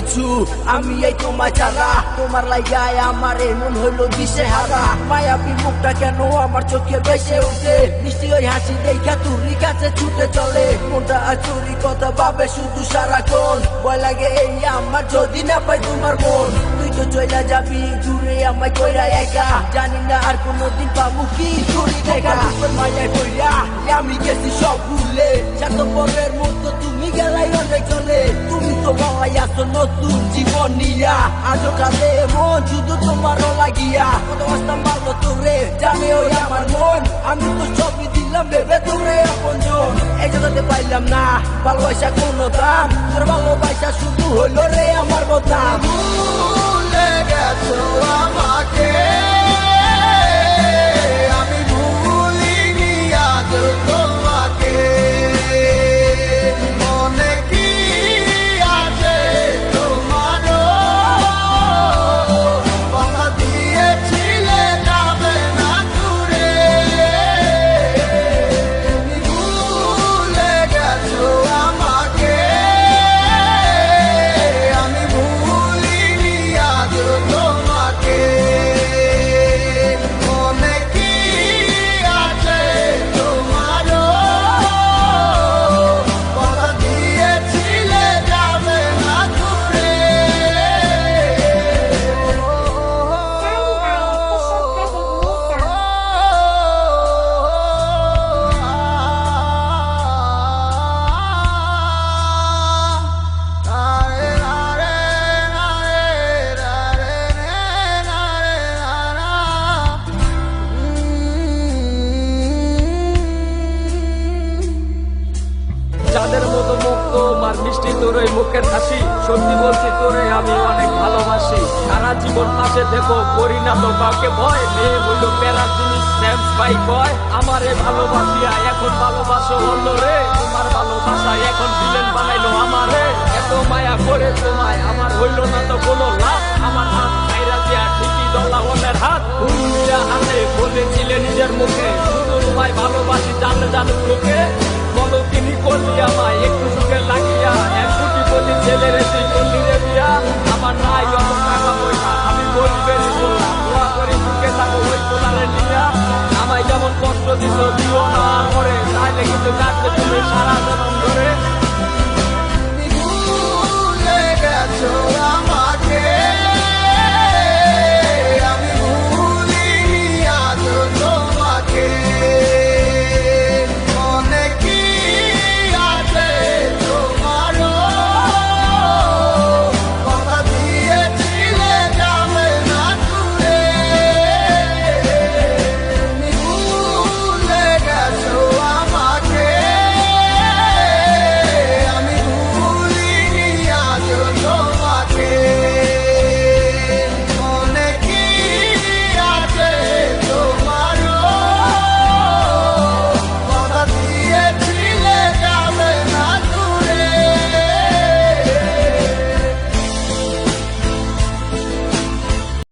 কিছু আমি এই তোমার ছাড়া তোমার লাইগায় আমার এই মন হইল দিশে হারা মায়াবী মুখটা কেন আমার চোখে বেসে উঠে মিষ্টি ওই হাসি দেখা তুরি কাছে ছুটে চলে মনটা আর চুরি কথা ভাবে শুধু সারাক্ষণ ভয় লাগে এই আমার যদি না পাই তোমার মন তুই তো চলে যাবি দূরে আমায় কইরা একা জানি না আর কোনোদিন পাবো কি চুরি দেখা মায়ায় কইরা আমি গেছি সব ভুলে স্বার্থপরের মতো তুমি গেলাই অনেক চলে তুমি তো বাবাই আসো নতুন জীবন নিয়া আজও কালে মন শুধু তোমারও লাগিয়া কত কষ্ট মারলো তোরে জানে ওই আমার মন আমি তো সবই দিলাম ভেবে তোরে আপনজন এই জগতে পাইলাম না ভালোবাসা কোনো দাম তোর ভালোবাসা শুধু হইলো রে আমার বদনাম ভুলে গেছো আমাকে আমি ভুলিনি আজ তোমাকে মনে কি আছে তোমারও কথা দিয়েছিলে যাবে না দূরে তুমি ভুলে গেছো আমাকে আমি ভুলিনি আজ তোমাকে মনে কি আছে তোমারও কথা দিয়েছিলে যাবে না দূরে যাদের মতো মুখ তোমার মিষ্টি তোর ওই মুখের হাসি সত্যি বলছি তোরে আমি অনেক ভালোবাসি সারা জীবন পাশে দেখো করি না তো কাউকে ভয় মেয়ে হইল প্যারার জিনিস স্যামস ভাই কয় আমারে ভালোবাসিয়া এখন ভালোবাসো অন্য রে তোমার ভালোবাসা এখন ভিলেন বানাইলো আমারে এত মায়া করে তোমায় আমার হইল না তো কোনো লাভ আমার হাত ছাইরা দিয়া ঠিকই দলা অন্যের হাত হুইয়া হাতে বলেছিলে নিজের মুখে শুধু তোমায় ভালোবাসি জানলে জানুক লোকে বলো তিনি করলি আমায়